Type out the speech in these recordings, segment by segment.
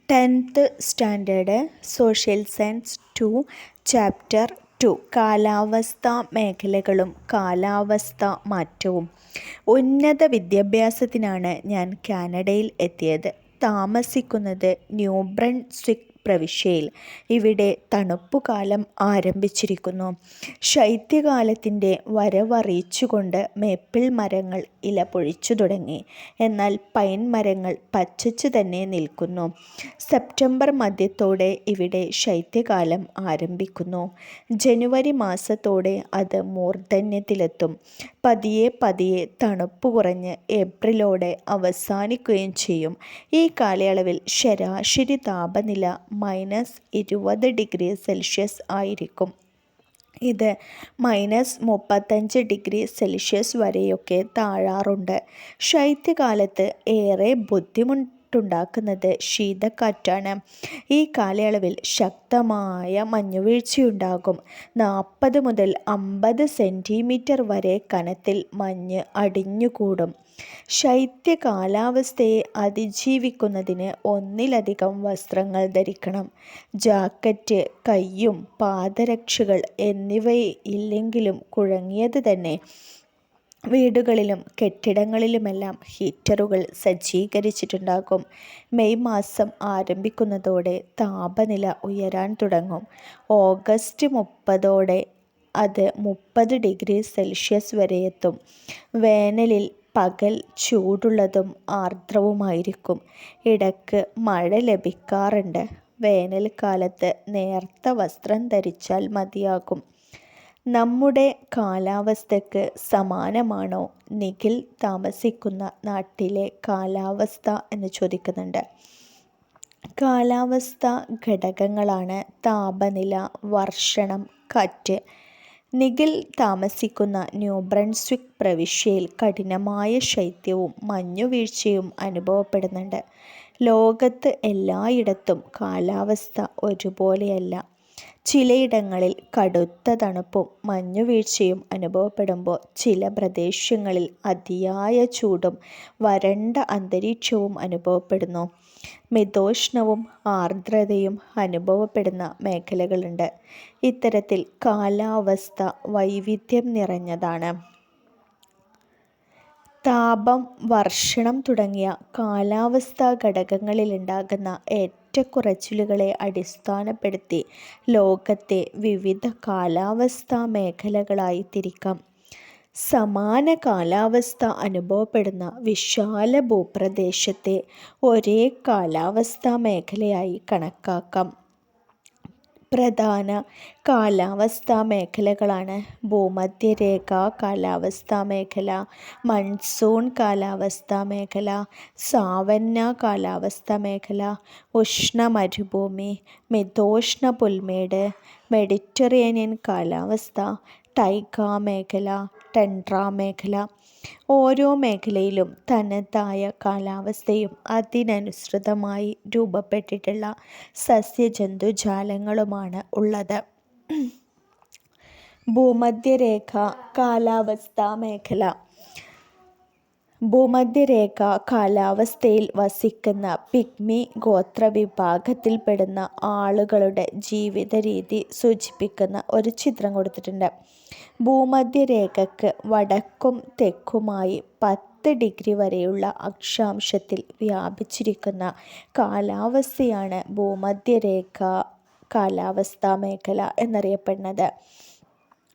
10th standard social science 2 chapter 2 കാലാവസ്ഥാ മേഖലകളും കാലാവസ്ഥാ മാറ്റവും. ഉന്നത വിദ്യാഭ്യാസത്തിനാണ് ഞാൻ കാനഡയിൽ എത്തിയത്. താമസിക്കുന്നത് ന്യൂ ബ്രൻസ്വിക്ക് പ്രവിശ്യയിൽ. ഇവിടെ തണുപ്പുകാലം ആരംഭിച്ചിരിക്കുന്നു. ശൈത്യകാലത്തിൻ്റെ വരവറിയിച്ചുകൊണ്ട് മേപ്പിൾ മരങ്ങൾ ഇല പൊഴിച്ചു തുടങ്ങി. എന്നാൽ പൈൻ മരങ്ങൾ പച്ചച്ചു തന്നെ നിൽക്കുന്നു. സെപ്റ്റംബർ മധ്യത്തോടെ ഇവിടെ ശൈത്യകാലം ആരംഭിക്കുന്നു. ജനുവരി മാസത്തോടെ അത് മൂർധന്യത്തിലെത്തും. പതിയെ പതിയെ തണുപ്പ് കുറഞ്ഞ് ഏപ്രിലോടെ അവസാനിക്കുകയും ചെയ്യും. ഈ കാലയളവിൽ ശരാശരി താപനില -20°C ആയിരിക്കും. ഇത് -35°C വരെയൊക്കെ താഴാറുണ്ട്. ശൈത്യകാലത്ത് ഏറെ ബുദ്ധിമുട്ടുണ്ടാക്കുന്നത് ശീതക്കാറ്റാണ്. ഈ കാലയളവിൽ ശക്തമായ മഞ്ഞുവീഴ്ചയുണ്ടാകും. 40 മുതൽ 50 സെൻറ്റിമീറ്റർ വരെ കനത്തിൽ മഞ്ഞ് അടിഞ്ഞുകൂടും. ശൈത്യ കാലാവസ്ഥയെ അതിജീവിക്കുന്നതിന് ഒന്നിലധികം വസ്ത്രങ്ങൾ ധരിക്കണം. ജാക്കറ്റ്, കയ്യും പാദരക്ഷകൾ എന്നിവയില്ലെങ്കിലും കുഴങ്ങിയത് തന്നെ. വീടുകളിലും കെട്ടിടങ്ങളിലുമെല്ലാം ഹീറ്ററുകൾ സജ്ജീകരിച്ചിട്ടുണ്ടാകും. മെയ് മാസം ആരംഭിക്കുന്നതോടെ താപനില ഉയരാൻ തുടങ്ങും. ഓഗസ്റ്റ് 30ഓടെ അത് 30°C വരെയെത്തും. വേനലിൽ പകൽ ചൂടുള്ളതും ആർദ്രവുമായിരിക്കും. ഇടയ്ക്ക് മഴ ലഭിക്കാറുണ്ട്. വേനൽക്കാലത്ത് നേർത്ത വസ്ത്രം ധരിച്ചാൽ മതിയാകും. നമ്മുടെ കാലാവസ്ഥയ്ക്ക് സമാനമാണോ നിഖിൽ താമസിക്കുന്ന നാട്ടിലെ കാലാവസ്ഥ എന്ന് ചോദിക്കുന്നുണ്ട്. കാലാവസ്ഥാ ഘടകങ്ങളാണ് താപനില, വർഷണം, കാറ്റ്. നിഖിൽ താമസിക്കുന്ന ന്യൂ ബ്രൻസ്വിക്ക് പ്രവിശ്യയിൽ കഠിനമായ ശൈത്യവും മഞ്ഞുവീഴ്ചയും അനുഭവപ്പെടുന്നുണ്ട്. ലോകത്ത് എല്ലായിടത്തും കാലാവസ്ഥ ഒരുപോലെയല്ല. ചിലയിടങ്ങളിൽ കടുത്ത തണുപ്പും മഞ്ഞുവീഴ്ചയും അനുഭവപ്പെടുമ്പോൾ ചില പ്രദേശങ്ങളിൽ അതിയായ ചൂടും വരണ്ട അന്തരീക്ഷവും അനുഭവപ്പെടുന്നു. മിതോഷ്ണവും ആർദ്രതയും അനുഭവപ്പെടുന്ന മേഖലകളുണ്ട്. ഇത്തരത്തിൽ കാലാവസ്ഥ വൈവിധ്യം നിറഞ്ഞതാണ്. താപം, വർഷണം തുടങ്ങിയ കാലാവസ്ഥാ ഘടകങ്ങളിലുണ്ടാകുന്ന ഏറ്റക്കുറച്ചിലുകളെ അടിസ്ഥാനപ്പെടുത്തി ലോകത്തെ വിവിധ കാലാവസ്ഥാ മേഖലകളായി തിരിക്കാം. സമാന കാലാവസ്ഥ അനുഭവപ്പെടുന്ന വിശാല ഭൂപ്രദേശത്തെ ഒരേ കാലാവസ്ഥാ മേഖലയായി കണക്കാക്കാം. പ്രധാന കാലാവസ്ഥാ മേഖലകളാണ് ഭൂമധ്യരേഖാ കാലാവസ്ഥാ മേഖല, മൺസൂൺ കാലാവസ്ഥാ മേഖല, സാവന്ന കാലാവസ്ഥാ മേഖല, ഉഷ്ണമരുഭൂമി, മിതോഷ്ണ പുൽമേട്, മെഡിറ്ററേനിയൻ കാലാവസ്ഥ, ടൈഗ മേഖല, ടണ്ട്ര മേഖല. ഓരോ മേഖലയിലും തനതായ കാലാവസ്ഥയും അതിനനുസൃതമായി രൂപപ്പെട്ടിട്ടുള്ള സസ്യജന്തുജാലങ്ങളുമാണ് ഉള്ളത്. ഭൂമധ്യരേഖാ കാലാവസ്ഥാ മേഖല. ഭൂമധ്യരേഖാ കാലാവസ്ഥയിൽ വസിക്കുന്ന പിഗ്മി ഗോത്രവിഭാഗത്തിൽപ്പെടുന്ന ആളുകളുടെ ജീവിത രീതി സൂചിപ്പിക്കുന്ന ഒരു ചിത്രം കൊടുത്തിട്ടുണ്ട്. ഭൂമധ്യരേഖയ്ക്ക് വടക്കും തെക്കുമായി 10 ഡിഗ്രി വരെയുള്ള അക്ഷാംശത്തിൽ വ്യാപിച്ചിരിക്കുന്ന കാലാവസ്ഥയാണ് ഭൂമധ്യരേഖാ കാലാവസ്ഥാ മേഖല എന്നറിയപ്പെടുന്നത്.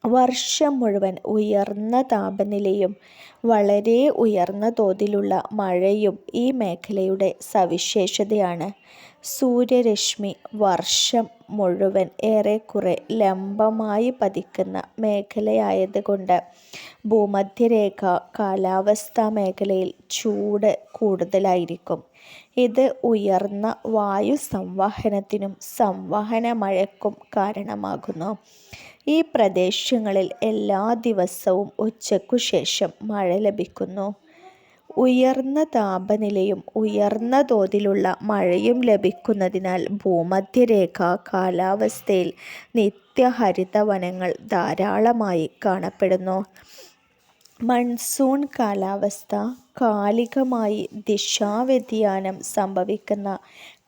വർഷം മുഴുവൻ ഉയർന്ന താപനിലയും വളരെ ഉയർന്ന തോതിലുള്ള മഴയും ഈ മേഖലയുടെ സവിശേഷതയാണ്. സൂര്യരശ്മി വർഷം മുഴുവൻ ഏറെക്കുറെ ലംബമായി പതിക്കുന്ന മേഖലയായതുകൊണ്ട് ഭൂമധ്യരേഖാ കാലാവസ്ഥാ മേഖലയിൽ ചൂട് കൂടുതലായിരിക്കും. ഇത് ഉയർന്ന വായു സംവഹനത്തിനും സംവഹന മഴയ്ക്കും കാരണമാകുന്നു. ഈ പ്രദേശങ്ങളിൽ എല്ലാ ദിവസവും ഉച്ചയ്ക്കു ശേഷം മഴ ലഭിക്കുന്നു. ഉയർന്ന താപനിലയും ഉയർന്ന തോതിലുള്ള മഴയും ലഭിക്കുന്നതിനാൽ ഭൂമധ്യരേഖാ കാലാവസ്ഥയിൽ നിത്യഹരിതവനങ്ങൾ ധാരാളമായി കാണപ്പെടുന്നു. മൺസൂൺ കാലാവസ്ഥ കാലികമായി ദിശാവ്യതിയാനം സംഭവിക്കുന്ന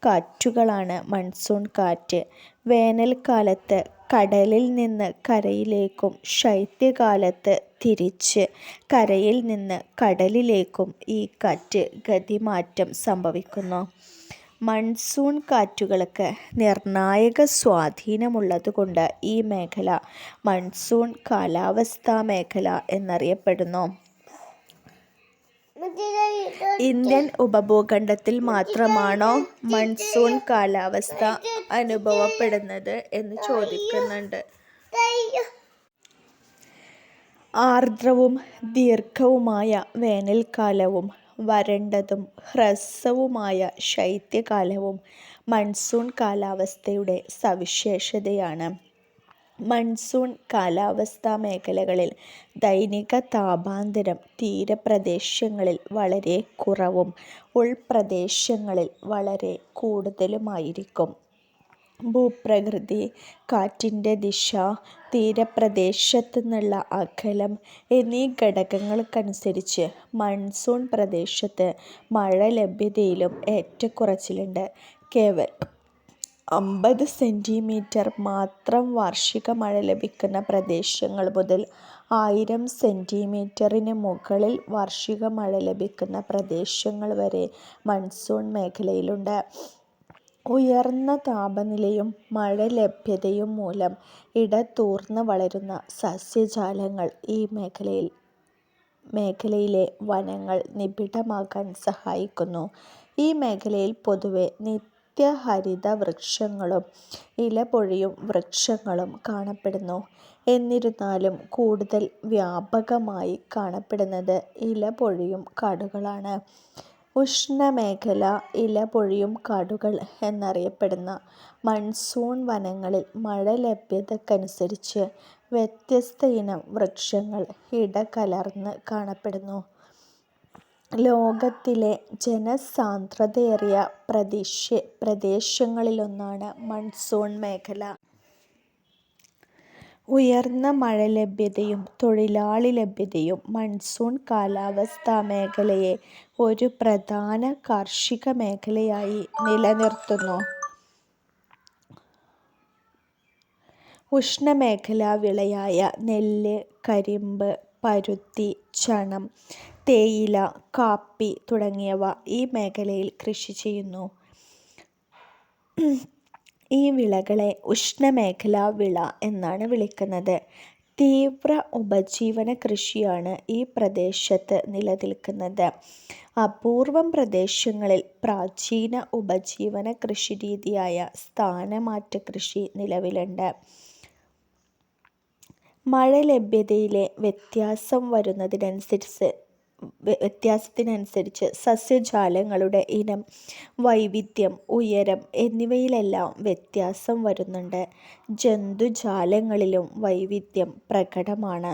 കാറ്റുകളാണ് മൺസൂൺ കാറ്റ്. വേനൽക്കാലത്ത് കടലിൽ നിന്ന് കരയിലേക്കും ശൈത്യകാലത്ത് തിരിച്ച് കരയിൽ നിന്ന് കടലിലേക്കും ഈ കാറ്റ് ഗതിമാറ്റം സംഭവിക്കുന്നു. മൺസൂൺ കാറ്റുകൾക്ക് നിർണായക സ്വാധീനമുള്ളതുകൊണ്ട് ഈ മേഖല മൺസൂൺ കാലാവസ്ഥാ മേഖല എന്നറിയപ്പെടുന്നു. ഇന്ത്യൻ ഉപഭൂഖണ്ഡത്തിൽ മാത്രമാണോ മൺസൂൺ കാലാവസ്ഥ അനുഭവപ്പെടുന്നത് എന്ന് ചോദിക്കുന്നുണ്ട്. ആർദ്രവും ദീർഘവുമായ വേനൽക്കാലവും വരണ്ടതും ഹ്രസ്വവുമായ ശൈത്യകാലവും മൺസൂൺ കാലാവസ്ഥയുടെ സവിശേഷതയാണ്. മൺസൂൺ കാലാവസ്ഥാ മേഖലകളിൽ ദൈനിക താപാന്തരം തീരപ്രദേശങ്ങളിൽ വളരെ കുറവും ഉൾപ്രദേശങ്ങളിൽ വളരെ കൂടുതലുമായിരിക്കും. ഭൂപ്രകൃതി, കാറ്റിൻ്റെ ദിശ, തീരപ്രദേശത്തു നിന്നുള്ള അകലം എന്നീ ഘടകങ്ങൾക്കനുസരിച്ച് മൺസൂൺ പ്രദേശത്ത് മഴ ലഭ്യതയിലും ഏറ്റക്കുറച്ചിലുണ്ട്. കേവലം 50 സെന്റിമീറ്റർ മാത്രം വാർഷിക മഴ ലഭിക്കുന്ന പ്രദേശങ്ങൾ മുതൽ 1000 സെന്റിമീറ്ററിന് മുകളിൽ വാർഷിക മഴ ലഭിക്കുന്ന പ്രദേശങ്ങൾ വരെ മൺസൂൺ മേഖലയിലുണ്ട്. ഉയർന്ന താപനിലയും മഴ ലഭ്യതയും മൂലം ഇടതൂർന്ന് വളരുന്ന സസ്യജാലങ്ങൾ ഈ മേഖലയിലെ വനങ്ങൾ നിബിഡമാക്കാൻ സഹായിക്കുന്നു. ഈ മേഖലയിൽ പൊതുവെ നിത്യഹരിത വൃക്ഷങ്ങളും ഇലപൊഴിയും വൃക്ഷങ്ങളും കാണപ്പെടുന്നു. എന്നിരുന്നാലും കൂടുതൽ വ്യാപകമായി കാണപ്പെടുന്നത് ഇലപൊഴിയും കാടുകളാണ്. ഉഷ്ണമേഖലാ ഇലപൊഴിയും കാടുകൾ എന്നറിയപ്പെടുന്ന മൺസൂൺ വനങ്ങളിൽ മഴ ലഭ്യതക്കനുസരിച്ച് വ്യത്യസ്ത ഇനം വൃക്ഷങ്ങൾ ഇടകലർന്ന് കാണപ്പെടുന്നു. ലോകത്തിലെ ജനസാന്ദ്രതയേറിയ പ്രദേശങ്ങളിലൊന്നാണ് മൺസൂൺ മേഖല. ഉയർന്ന മഴ ലഭ്യതയും തൊഴിലാളി ലഭ്യതയും മൺസൂൺ കാലാവസ്ഥാ മേഖലയെ ഒരു പ്രധാന കാർഷിക മേഖലയായി നിലനിർത്തുന്നു. ഉഷ്ണമേഖലാ വിളയായ നെല്ല്, കരിമ്പ്, പരുത്തി, ചണം, തേയില, കാപ്പി തുടങ്ങിയവ ഈ മേഖലയിൽ കൃഷി ചെയ്യുന്നു. ഈ വിളകളെ ഉഷ്ണമേഖലാ വിള എന്നാണ് വിളിക്കുന്നത്. തീവ്ര ഉപജീവന കൃഷിയാണ് ഈ പ്രദേശത്ത് നിലനിൽക്കുന്നത്. അപൂർവം പ്രദേശങ്ങളിൽ പ്രാചീന ഉപജീവന കൃഷിരീതിയായ സ്ഥാനമാറ്റ കൃഷി നിലവിലുണ്ട്. മഴ ലഭ്യതയിലെ വ്യത്യാസത്തിനനുസരിച്ച് സസ്യജാലങ്ങളുടെ ഇനം, വൈവിധ്യം, ഉയരം എന്നിവയിലെല്ലാം വ്യത്യാസം വരുന്നുണ്ട്. ജന്തുജാലങ്ങളിലും വൈവിധ്യം പ്രകടമാണ്.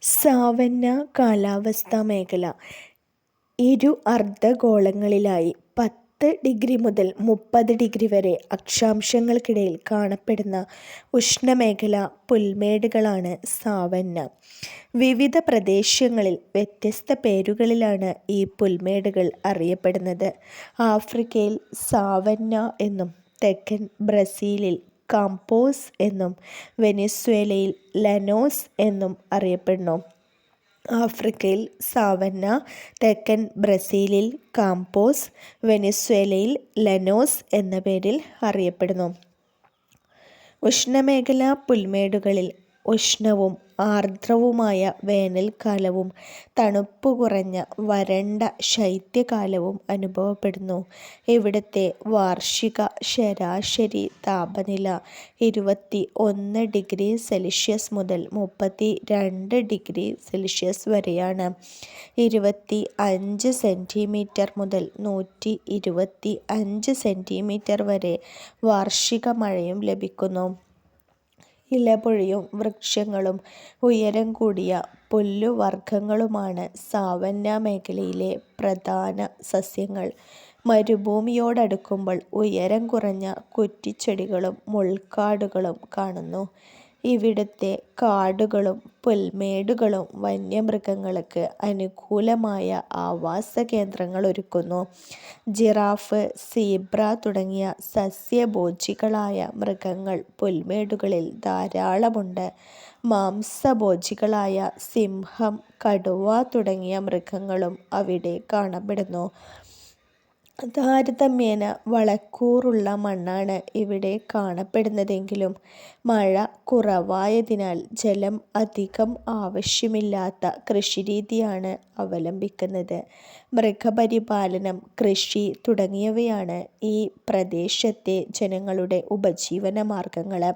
സാവന്ന കാലാവസ്ഥാ മേഖല ഇരു അർദ്ധഗോളങ്ങളിലായി 10 ഡിഗ്രി മുതൽ 30 ഡിഗ്രി വരെ അക്ഷാംശങ്ങൾക്കിടയിൽ കാണപ്പെടുന്ന ഉഷ്ണമേഖലാ പുൽമേടുകളാണ് സാവന്ന. വിവിധ പ്രദേശങ്ങളിൽ വ്യത്യസ്ത പേരുകളിലാണ് ഈ പുൽമേടുകൾ അറിയപ്പെടുന്നത്. ആഫ്രിക്കയിൽ സാവന്ന എന്നും തെക്കൻ ബ്രസീലിൽ കാംപോസ് എന്നും വെനിസ്വേലയിൽ ലനോസ് എന്നും അറിയപ്പെടുന്നു. ആഫ്രിക്കയിൽ സാവന്ന, തെക്കൻ ബ്രസീലിൽ കാംപോസ്, വെനിസ്വേലയിൽ ലനോസ് എന്ന പേരിൽ അറിയപ്പെടുന്നു. ഉഷ്ണമേഖലാ പുൽമേടുകളിൽ ഉഷ്ണവും ആർദ്രവുമായ വേനൽക്കാലവും തണുപ്പ് കുറഞ്ഞ വരണ്ട ശൈത്യകാലവും അനുഭവപ്പെടുന്നു. ഇവിടുത്തെ വാർഷിക ശരാശരി താപനില 21 ഡിഗ്രി സെൽഷ്യസ് മുതൽ 32 ഡിഗ്രി സെൽഷ്യസ് വരെയാണ്. 25 സെന്റിമീറ്റർ മുതൽ 125 സെന്റിമീറ്റർ വരെ വാർഷിക മഴയും ലഭിക്കുന്നു. ഇലപൊഴിയും വൃക്ഷങ്ങളും ഉയരം കൂടിയ പുല്ലുവർഗ്ഗങ്ങളുമാണ് സാവന്ന മേഖലയിലെ പ്രധാന സസ്യങ്ങൾ. മരുഭൂമിയോടടുക്കുമ്പോൾ ഉയരം കുറഞ്ഞ കുറ്റിച്ചെടികളും മുൾക്കാടുകളും കാണുന്നു. ഇവിടുത്തെ കാടുകളും പുൽമേടുകളും വന്യമൃഗങ്ങൾക്ക് അനുകൂലമായ ആവാസ കേന്ദ്രങ്ങൾ ഒരുക്കുന്നു. ജിറാഫ്, സീബ്ര തുടങ്ങിയ സസ്യഭോജികളായ മൃഗങ്ങൾ പുൽമേടുകളിൽ ധാരാളമുണ്ട്. മാംസഭോജികളായ സിംഹം, കടുവ തുടങ്ങിയ മൃഗങ്ങളും അവിടെ കാണപ്പെടുന്നു. താരതമ്യേന വളക്കൂറുള്ള മണ്ണാണ് ഇവിടെ കാണപ്പെടുന്നതെങ്കിലും മഴ കുറവായതിനാൽ ജലം അധികം ആവശ്യമില്ലാത്ത കൃഷിരീതിയാണ് അവലംബിക്കുന്നത്. മൃഗപരിപാലനം, കൃഷി തുടങ്ങിയവയാണ് ഈ പ്രദേശത്തെ ജനങ്ങളുടെ ഉപജീവന മാർഗങ്ങൾ.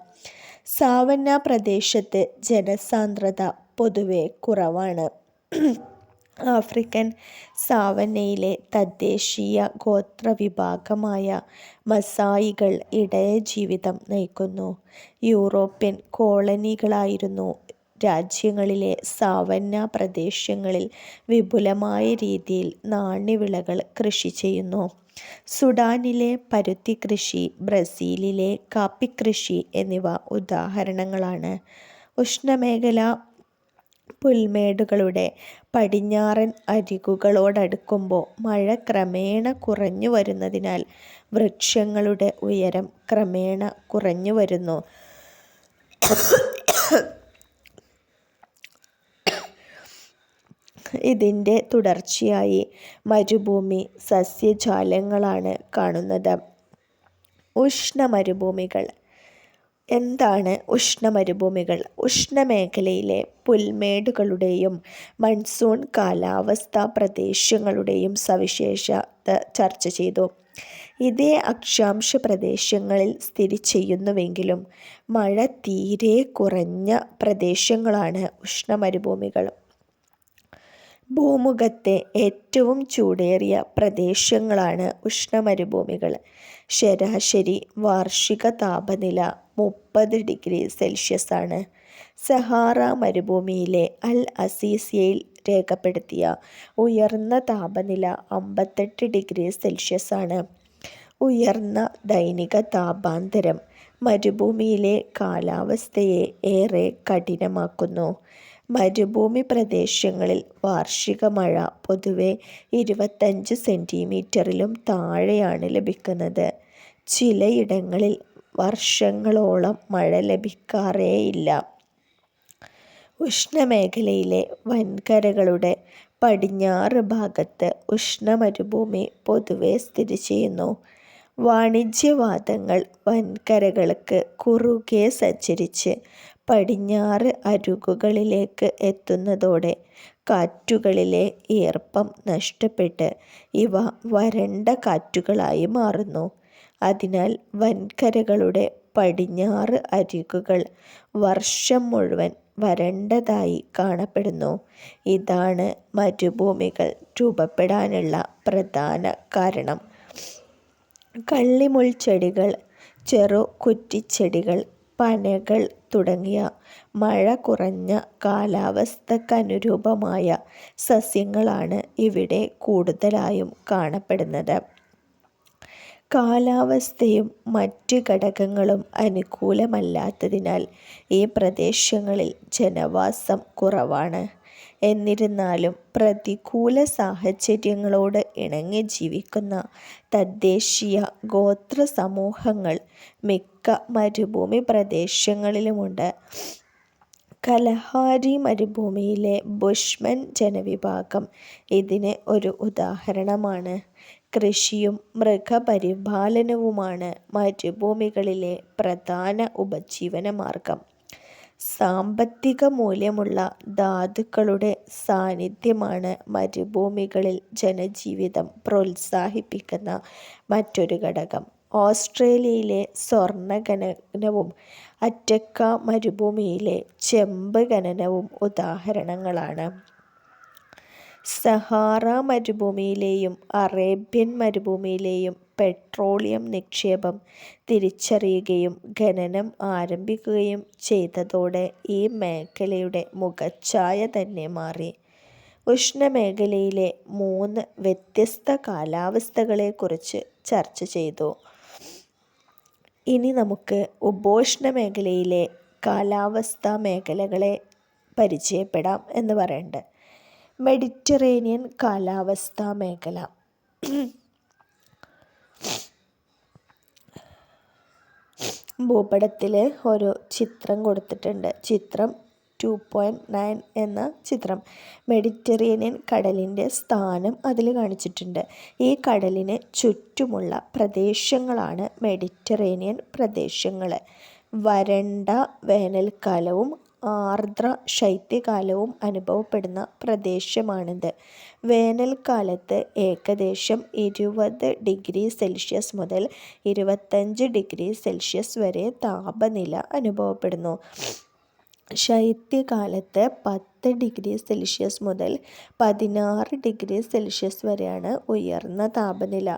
സാവന്ന പ്രദേശത്ത് ജനസാന്ദ്രത പൊതുവെ കുറവാണ്. ആഫ്രിക്കൻ സാവന്നയിലെ തദ്ദേശീയ ഗോത്രവിഭാഗമായ മസായികൾ ഇടയജീവിതം നയിക്കുന്നു. യൂറോപ്യൻ കോളനികളായിരുന്ന രാജ്യങ്ങളിലെ സാവന്ന പ്രദേശങ്ങളിൽ വിപുലമായ രീതിയിൽ നാണ്യവിളകൾ കൃഷി ചെയ്യുന്നു. സുഡാനിലെ പരുത്തിക്കൃഷി, ബ്രസീലിലെ കാപ്പിക്കൃഷി എന്നിവ ഉദാഹരണങ്ങളാണ്. ഉഷ്ണമേഖലാ പുൽമേടുകളുടെ പടിഞ്ഞാറൻ അരികുകളോടടുക്കുമ്പോൾ മഴ ക്രമേണ കുറഞ്ഞു വരുന്നതിനാൽ വൃക്ഷങ്ങളുടെ ഉയരം ക്രമേണ കുറഞ്ഞു വരുന്നു. ഇതിൻ്റെ തുടർച്ചയായി മരുഭൂമി സസ്യജാലങ്ങളാണ് കാണുന്നത്. ഉഷ്ണമരുഭൂമികൾ. എന്താണ് ഉഷ്ണമരുഭൂമികൾ? ഉഷ്ണമേഖലയിലെ പുൽമേടുകളുടെയും മൺസൂൺ കാലാവസ്ഥാ പ്രദേശങ്ങളുടെയും സവിശേഷത ചർച്ച ചെയ്തു. ഇതേ അക്ഷാംശ പ്രദേശങ്ങളിൽ സ്ഥിതി ചെയ്യുന്നുവെങ്കിലും മഴ തീരെ കുറഞ്ഞ പ്രദേശങ്ങളാണ് ഉഷ്ണമരുഭൂമികൾ. ഭൂമുഖത്തെ ഏറ്റവും ചൂടേറിയ പ്രദേശങ്ങളാണ് ഉഷ്ണമരുഭൂമികൾ. ശരാശരി വാർഷിക താപനില 30 ഡിഗ്രി സെൽഷ്യസാണ്. സഹാറ മരുഭൂമിയിലെ അൽ അസീസിയയിൽ രേഖപ്പെടുത്തിയ ഉയർന്ന താപനില 58 ഡിഗ്രി സെൽഷ്യസാണ്. ഉയർന്ന ദൈനിക താപാന്തരം മരുഭൂമിയിലെ കാലാവസ്ഥയെ ഏറെ കഠിനമാക്കുന്നു. മരുഭൂമി പ്രദേശങ്ങളിൽ വാർഷിക മഴ പൊതുവെ 25 സെന്റിമീറ്ററിലും താഴെയാണ് ലഭിക്കുന്നത്. ചിലയിടങ്ങളിൽ വർഷങ്ങളോളം മഴ ലഭിക്കാറേയില്ല. ഉഷ്ണമേഖലയിലെ വൻകരകളുടെ പടിഞ്ഞാറ് ഭാഗത്ത് ഉഷ്ണമരുഭൂമി പൊതുവെ സ്ഥിതി ചെയ്യുന്നു. വാണിജ്യവാതങ്ങൾ വൻകരകൾക്ക് കുറുകെ സഞ്ചരിച്ച് പടിഞ്ഞാറ് അരികുകളിലേക്ക് എത്തുന്നതോടെ കാറ്റുകളിലെ ഈർപ്പം നഷ്ടപ്പെട്ട് ഇവ വരണ്ട കാറ്റുകളായി മാറുന്നു. അതിനാൽ വൻകരകളുടെ പടിഞ്ഞാറ് അരികുകൾ വർഷം മുഴുവൻ വരണ്ടതായി കാണപ്പെടുന്നു. ഇതാണ് മരുഭൂമികൾ രൂപപ്പെടാനുള്ള പ്രധാന കാരണം. കള്ളിമുൾച്ചെടികൾ, ചെറു കുറ്റിച്ചെടികൾ, പനകൾ തുടങ്ങിയ മഴ കുറഞ്ഞ കാലാവസ്ഥക്കനുരൂപമായ സസ്യങ്ങളാണ് ഇവിടെ കൂടുതലായും കാണപ്പെടുന്നത്. കാലാവസ്ഥയും മറ്റ് ഘടകങ്ങളും അനുകൂലമല്ലാത്തതിനാൽ ഈ പ്രദേശങ്ങളിൽ ജനവാസം കുറവാണ്. എന്നിരുന്നാലും പ്രതികൂല സാഹചര്യങ്ങളോട് ഇണങ്ങി ജീവിക്കുന്ന തദ്ദേശീയ ഗോത്ര സമൂഹങ്ങൾ മിക്ക മരുഭൂമി പ്രദേശങ്ങളിലുമുണ്ട്. കലഹാരി മരുഭൂമിയിലെ ബുഷ്മൻ ജനവിഭാഗം ഇതിന് ഒരു ഉദാഹരണമാണ്. കൃഷിയും മൃഗപരിപാലനവുമാണ് മരുഭൂമികളിലെ പ്രധാന ഉപജീവന മാർഗം. സാമ്പത്തിക മൂല്യമുള്ള ധാതുക്കളുടെ സാന്നിധ്യമാണ് മരുഭൂമികളിൽ ജനജീവിതം പ്രോത്സാഹിപ്പിക്കുന്ന മറ്റൊരു ഘടകം. ഓസ്ട്രേലിയയിലെ സ്വർണ്ണ ഖനനവും അറ്റക്ക മരുഭൂമിയിലെ ചെമ്പ് ഖനനവും ഉദാഹരണങ്ങളാണ്. സഹാറ മരുഭൂമിയിലെയും അറേബ്യൻ മരുഭൂമിയിലെയും പെട്രോളിയം നിക്ഷേപം തിരിച്ചറിയുകയും ഖനനം ആരംഭിക്കുകയും ചെയ്തതോടെ ഈ മേഖലയുടെ മുഖച്ഛായ തന്നെ മാറി. ഉഷ്ണമേഖലയിലെ 3 വ്യത്യസ്ത കാലാവസ്ഥകളെക്കുറിച്ച് ചർച്ച ചെയ്തു. ഇനി നമുക്ക് ഉപോഷ്ണമേഖലയിലെ കാലാവസ്ഥാ മേഖലകളെ പരിചയപ്പെടാം എന്ന് പറയുന്നുണ്ട്. മെഡിറ്ററേനിയൻ കാലാവസ്ഥാ മേഖല. ഭൂപടത്തിൽ ഒരു ചിത്രം കൊടുത്തിട്ടുണ്ട്. ചിത്രം 2.9 എന്ന ചിത്രം. മെഡിറ്ററേനിയൻ കടലിൻ്റെ സ്ഥാനം അതിൽ കാണിച്ചിട്ടുണ്ട്. ഈ കടലിന് ചുറ്റുമുള്ള പ്രദേശങ്ങളാണ് മെഡിറ്ററേനിയൻ പ്രദേശങ്ങൾ. വരണ്ട വേനൽക്കാലവും ആർദ്ര ശൈത്യകാലവും അനുഭവപ്പെടുന്ന പ്രദേശമാണിത്. വേനൽക്കാലത്ത് ഏകദേശം 20 ഡിഗ്രി സെൽഷ്യസ് മുതൽ 25 ഡിഗ്രി സെൽഷ്യസ് വരെ താപനില അനുഭവപ്പെടുന്നു. ശൈത്യകാലത്ത് 10 ഡിഗ്രി സെൽഷ്യസ് മുതൽ 16 ഡിഗ്രി സെൽഷ്യസ് വരെയാണ് ഉയർന്ന താപനില.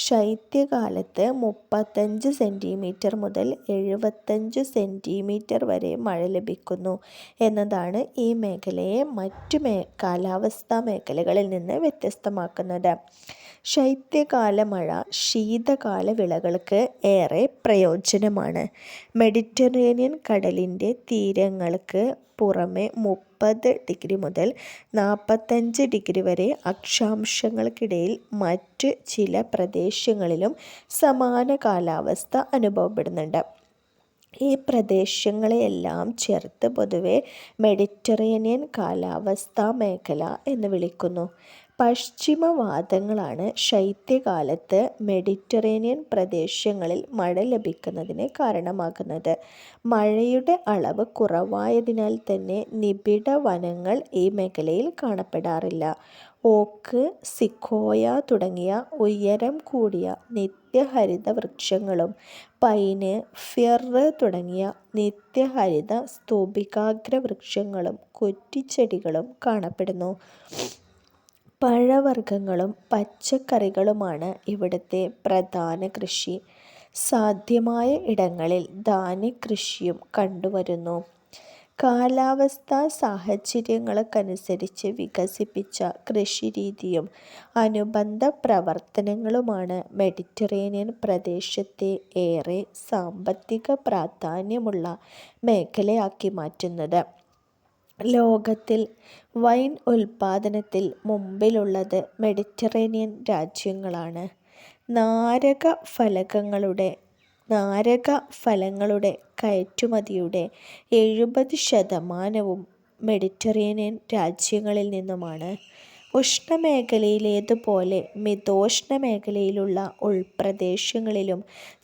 ശൈത്യകാലത്ത് 35 സെൻറ്റിമീറ്റർ മുതൽ 75 സെൻറ്റിമീറ്റർ വരെ മഴ ലഭിക്കുന്നു എന്നതാണ് ഈ മേഖലയെ മറ്റു കാലാവസ്ഥാ മേഖലകളിൽ നിന്ന് വ്യത്യസ്തമാക്കുന്നത്. ശൈത്യകാല മഴ ശീതകാല വിളകൾക്ക് ഏറെ പ്രയോജനമാണ്. മെഡിറ്ററേനിയൻ കടലിൻ്റെ തീരങ്ങൾക്ക് പുറമെ 30 ഡിഗ്രി മുതൽ 45 ഡിഗ്രി വരെ അക്ഷാംശങ്ങൾക്കിടയിൽ മറ്റ് ചില പ്രദേശങ്ങളിലും സമാന കാലാവസ്ഥ അനുഭവപ്പെടുന്നുണ്ട്. ഈ പ്രദേശങ്ങളെയെല്ലാം ചേർത്ത് പൊതുവെ മെഡിറ്ററേനിയൻ കാലാവസ്ഥാ മേഖല എന്ന് വിളിക്കുന്നു. പശ്ചിമവാതങ്ങളാണ് ശൈത്യകാലത്ത് മെഡിറ്ററേനിയൻ പ്രദേശങ്ങളിൽ മഴ ലഭിക്കുന്നതിന് കാരണമാകുന്നത്. മഴയുടെ അളവ് കുറവായതിനാൽ തന്നെ നിബിഡ വനങ്ങൾ ഈ മേഖലയിൽ കാണപ്പെടാറില്ല. ഓക്ക്, സിക്കോയ തുടങ്ങിയ ഉയരം കൂടിയ നിത്യഹരിത വൃക്ഷങ്ങളും പൈന്, ഫിർ തുടങ്ങിയ നിത്യഹരിത സ്തൂപികാഗ്ര വൃക്ഷങ്ങളും കുറ്റിച്ചെടികളും കാണപ്പെടുന്നു. പഴവർഗ്ഗങ്ങളും പച്ചക്കറികളുമാണ് ഇവിടുത്തെ പ്രധാന കൃഷി. സാധ്യമായ ഇടങ്ങളിൽ ധാന്യകൃഷിയും കണ്ടുവരുന്നു. കാലാവസ്ഥാ സാഹചര്യങ്ങൾക്കനുസരിച്ച് വികസിപ്പിച്ച കൃഷിരീതിയും അനുബന്ധ പ്രവർത്തനങ്ങളുമാണ് മെഡിറ്ററേനിയൻ പ്രദേശത്തെ ഏറെ സാമ്പത്തിക പ്രാധാന്യമുള്ള മേഖലയാക്കി മാറ്റുന്നത്. ലോകത്തിൽ വൈൻ ഉൽപാദനത്തിൽ മുമ്പിലുള്ളത് മെഡിറ്ററേനിയൻ രാജ്യങ്ങളാണ്. നാരകഫലങ്ങളുടെ കയറ്റുമതിയുടെ 70% മെഡിറ്ററേനിയൻ രാജ്യങ്ങളിൽ നിന്നുമാണ്. ഉഷ്ണമേഖലയിലേതുപോലെ മിതോഷ്ണമേഖലയിലുള്ള ഉൾപ്രദേശങ്ങളിലും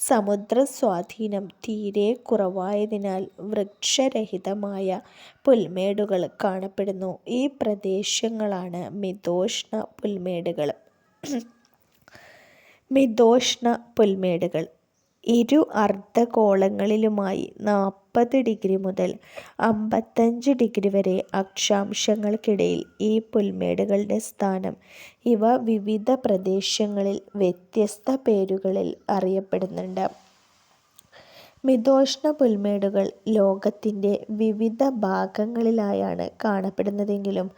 സമുദ്രസ്വാധീനം തീരെ കുറവായതിനാൽ വൃക്ഷരഹിതമായ പുൽമേടുകൾ കാണപ്പെടുന്നു. ഈ പ്രദേശങ്ങളാണ് മിതോഷ്ണ പുൽമേടുകൾ. ഇരു അർദ്ധഗോളങ്ങളിലുമായി 40 ഡിഗ്രി മുതൽ 55 ഡിഗ്രി വരെ അക്ഷാംശങ്ങൾക്കിടയിൽ ഈ പുൽമേടുകളുടെ സ്ഥാനം. ഇവ വിവിധ പ്രദേശങ്ങളിൽ വ്യത്യസ്ത പേരുകളിൽ അറിയപ്പെടുന്നുണ്ട്. മിതോഷ്ണ പുൽമേടുകൾ ലോകത്തിൻ്റെ വിവിധ ഭാഗങ്ങളിലായാണ് കാണപ്പെടുന്നതെങ്കിലും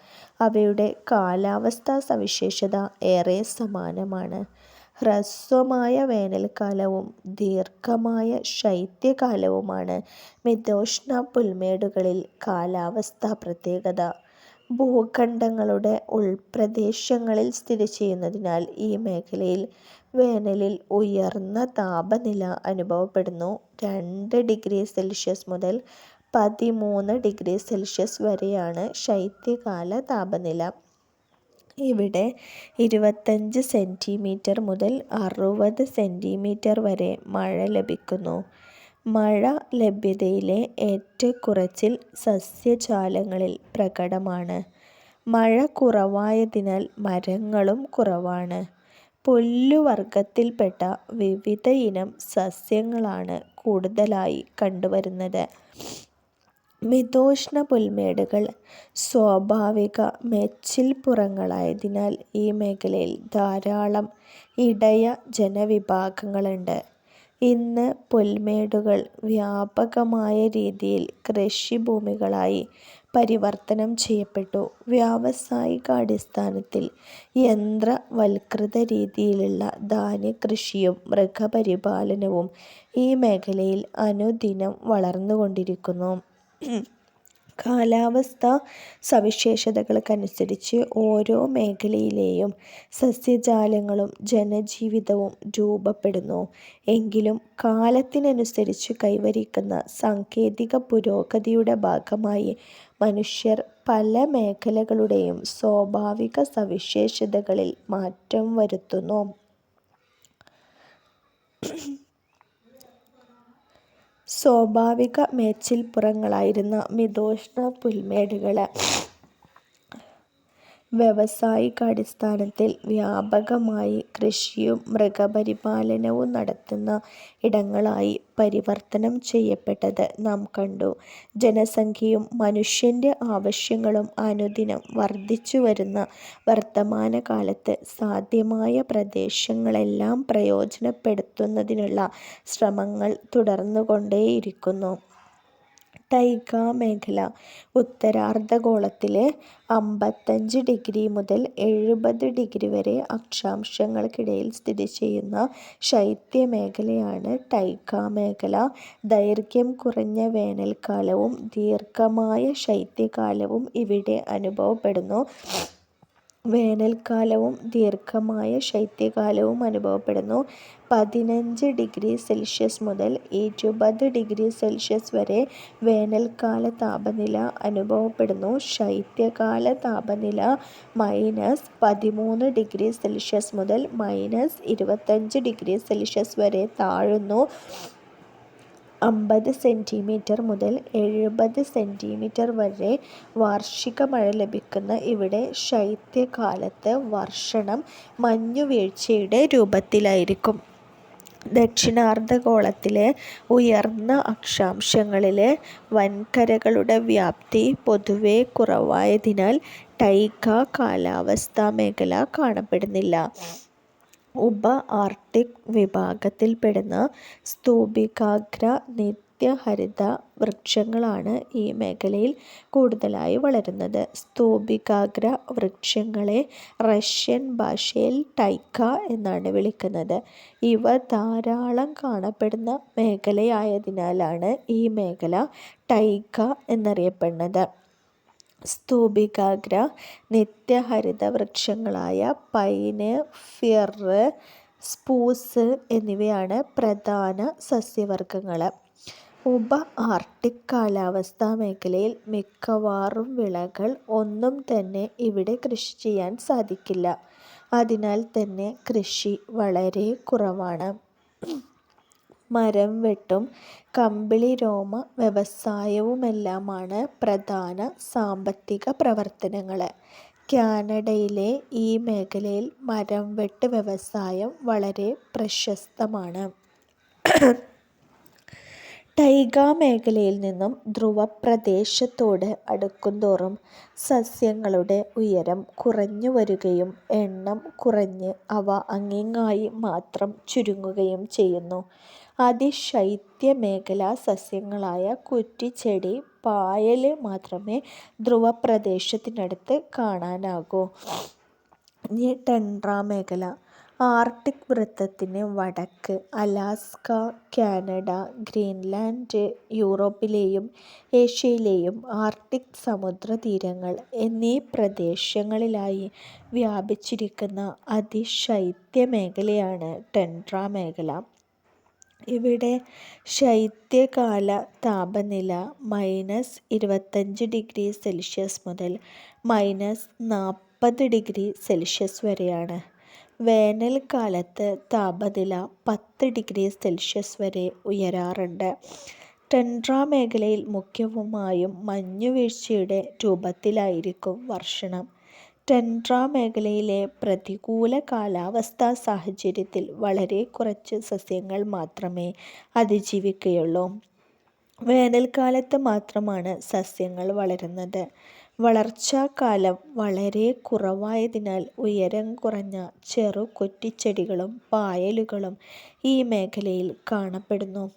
അവയുടെ കാലാവസ്ഥാ സവിശേഷത ഏറെ സമാനമാണ്. ഹ്രസ്വമായ വേനൽക്കാലവും ദീർഘമായ ശൈത്യകാലവുമാണ് മിതോഷ്ണ പുൽമേടുകളിൽ കാലാവസ്ഥാ പ്രത്യേകത. ഭൂഖണ്ഡങ്ങളുടെ ഉൾപ്രദേശങ്ങളിൽ സ്ഥിതി ചെയ്യുന്നതിനാൽ ഈ മേഖലയിൽ വേനലിൽ ഉയർന്ന താപനില അനുഭവപ്പെടുന്നു. 2 ഡിഗ്രി സെൽഷ്യസ് മുതൽ 13 ഡിഗ്രി സെൽഷ്യസ് വരെയാണ് ശൈത്യകാല താപനില. ഇവിടെ 25 സെൻറ്റിമീറ്റർ മുതൽ 60 സെൻറ്റിമീറ്റർ വരെ മഴ ലഭിക്കുന്നു. മഴ ലഭ്യതയിലെ ഏറ്റക്കുറച്ചിൽ സസ്യജാലങ്ങളിൽ പ്രകടമാണ്. മഴ കുറവായതിനാൽ മരങ്ങളും കുറവാണ്. പുല്ലുവർഗത്തിൽപ്പെട്ട വിവിധ ഇനം സസ്യങ്ങളാണ് കൂടുതലായി കണ്ടുവരുന്നത്. മിതോഷ്ണ പുൽമേടുകൾ സ്വാഭാവിക മേച്ചിൽപ്പുറങ്ങളായതിനാൽ ഈ മേഖലയിൽ ധാരാളം ഇടയ ജനവിഭാഗങ്ങളുണ്ട്. ഇന്ന് പുൽമേടുകൾ വ്യാപകമായ രീതിയിൽ കൃഷിഭൂമികളായി പരിവർത്തനം ചെയ്യപ്പെട്ടു. വ്യാവസായികാടിസ്ഥാനത്തിൽ യന്ത്രവൽകൃത രീതിയിലുള്ള ധാന്യകൃഷിയും മൃഗപരിപാലനവും ഈ മേഖലയിൽ അനുദിനം വളർന്നുകൊണ്ടിരിക്കുന്നു. കാലാവസ്ഥാ സവിശേഷതകൾക്കനുസരിച്ച് ഓരോ മേഖലയിലെയും സസ്യജാലങ്ങളും ജനജീവിതവും രൂപപ്പെടുന്നു. എങ്കിലും കാലത്തിനനുസരിച്ച് കൈവരിക്കുന്ന സാങ്കേതിക പുരോഗതിയുടെ ഭാഗമായി മനുഷ്യർ പല മേഖലകളുടെയും സ്വാഭാവിക സവിശേഷതകളിൽ മാറ്റം വരുത്തുന്നു. സ്വാഭാവിക മേച്ചിൽപ്പുറങ്ങളായിരുന്ന മിതോഷ്ണ പുൽമേടുകൾ വ്യാവസായികാടിസ്ഥാനത്തിൽ വ്യാപകമായി കൃഷിയും മൃഗപരിപാലനവും നടത്തുന്ന ഇടങ്ങളായി പരിവർത്തനം ചെയ്യപ്പെട്ടത് നാം കണ്ടു. ജനസംഖ്യയും മനുഷ്യൻ്റെ ആവശ്യങ്ങളും അനുദിനം വർദ്ധിച്ചുവരുന്ന വർത്തമാനകാലത്ത് സാധ്യമായ പ്രദേശങ്ങളെല്ലാം പ്രയോജനപ്പെടുത്തുന്നതിനുള്ള ശ്രമങ്ങൾ തുടർന്നുകൊണ്ടേയിരിക്കുന്നു. ടൈഗ മേഖല ഉത്തരാർദ്ധഗോളത്തിലെ 55° മുതൽ 70° വരെ അക്ഷാംശങ്ങൾക്കിടയിൽ സ്ഥിതി ചെയ്യുന്ന ശൈത്യമേഖലയാണ് ടൈഗ മേഖല. ദൈർഘ്യം കുറഞ്ഞ വേനൽക്കാലവും ദീർഘമായ ശൈത്യകാലവും ഇവിടെ അനുഭവപ്പെടുന്നു. 15°C മുതൽ 20°C വരെ വേനൽക്കാല താപനില അനുഭവപ്പെടുന്നു. ശൈത്യകാല താപനില -13°C മുതൽ -25°C വരെ താഴുന്നു. 50 സെന്റിമീറ്റർ മുതൽ 70 സെന്റിമീറ്റർ വരെ വാർഷിക മഴ ലഭിക്കുന്ന ഇവിടെ ശൈത്യകാലത്ത് വർഷണം മഞ്ഞുവീഴ്ചയുടെ രൂപത്തിലായിരിക്കും. ദക്ഷിണാർദ്ധഗോളത്തിലെ ഉയർന്ന അക്ഷാംശങ്ങളിലെ വൻകരകളുടെ വ്യാപ്തി പൊതുവെ കുറവായതിനാൽ ടൈഗ കാലാവസ്ഥാ മേഖല കാണപ്പെടുന്നില്ല. ഉപ-ആർട്ടിക് വിഭാഗത്തിൽപ്പെടുന്ന സ്തൂപികാഗ്ര നിത്യഹരിത വൃക്ഷങ്ങളാണ് ഈ മേഖലയിൽ കൂടുതലായി വളരുന്നത്. സ്തൂപികാഗ്ര വൃക്ഷങ്ങളെ റഷ്യൻ ഭാഷയിൽ ടൈഗ എന്നാണ് വിളിക്കുന്നത്. ഇവ ധാരാളം കാണപ്പെടുന്ന മേഖലയായതിനാലാണ് ഈ മേഖല ടൈഗ എന്നറിയപ്പെടുന്നത്. സ്തൂപികാഗ്ര നിത്യഹരിത വൃക്ഷങ്ങളായ പൈന്, ഫിർ, സ്പൂസ് എന്നിവയാണ് പ്രധാന സസ്യവർഗങ്ങൾ. ഉപ-ആർട്ടിക് കാലാവസ്ഥാ മേഖലയിൽ മിക്കവാറും വിളകൾ ഒന്നും തന്നെ ഇവിടെ കൃഷി ചെയ്യാൻ സാധിക്കില്ല. അതിനാൽ തന്നെ കൃഷി വളരെ കുറവാണ്. മരം വെട്ടും കമ്പിളിരോമ വ്യവസായവുമെല്ലാമാണ് പ്രധാന സാമ്പത്തിക പ്രവർത്തനങ്ങൾ. കാനഡയിലെ ഈ മേഖലയിൽ മരംവെട്ട് വ്യവസായം വളരെ പ്രശസ്തമാണ്. ടൈഗ മേഖലയിൽ നിന്നും ധ്രുവപ്രദേശത്തോട് അടുക്കുന്തോറും സസ്യങ്ങളുടെ ഉയരം കുറഞ്ഞുവരികയും എണ്ണം കുറഞ്ഞ് അവ അങ്ങിങ്ങായി മാത്രം ചുരുങ്ങുകയും ചെയ്യുന്നു. അതിശൈത്യമേഖലാ സസ്യങ്ങളായ കുറ്റിച്ചെടി, പായൽ മാത്രമേ ധ്രുവപ്രദേശത്തിനടുത്ത് കാണാനാകൂ. ടണ്ട്ര മേഖല ആർട്ടിക് വൃത്തത്തിന് വടക്ക് അലാസ്ക, കാനഡ, ഗ്രീൻലാൻഡ്, യൂറോപ്പിലെയും ഏഷ്യയിലെയും ആർട്ടിക് സമുദ്രതീരങ്ങൾ എന്നീ പ്രദേശങ്ങളിലായി വ്യാപിച്ചിരിക്കുന്ന അതിശൈത്യമേഖലയാണ് ടണ്ട്ര മേഖല. ഇവിടെ ശൈത്യകാല താപനില -25°C മുതൽ -40°C വരെയാണ്. വേനൽക്കാലത്ത് താപനില 10°C വരെ ഉയരാറുണ്ട്. ടണ്ട്ര മേഖലയിൽ മുഖ്യമായും മഞ്ഞുവീഴ്ചയുടെ രൂപത്തിലായിരിക്കും വർഷണം. ടണ്ട്ര മേഖലയിലെ പ്രതികൂല കാലാവസ്ഥാ സാഹചര്യത്തിൽ വളരെ കുറച്ച് സസ്യങ്ങൾ മാത്രമേ അതിജീവിക്കുകയുള്ളൂ. വേനൽക്കാലത്ത് മാത്രമാണ് സസ്യങ്ങൾ വളരുന്നത്. വളർച്ചാകാലം വളരെ കുറവായതിനാൽ ഉയരം കുറഞ്ഞ ചെറുകുറ്റിച്ചെടികളും പായലുകളും ഈ മേഖലയിൽ കാണപ്പെടുന്നു.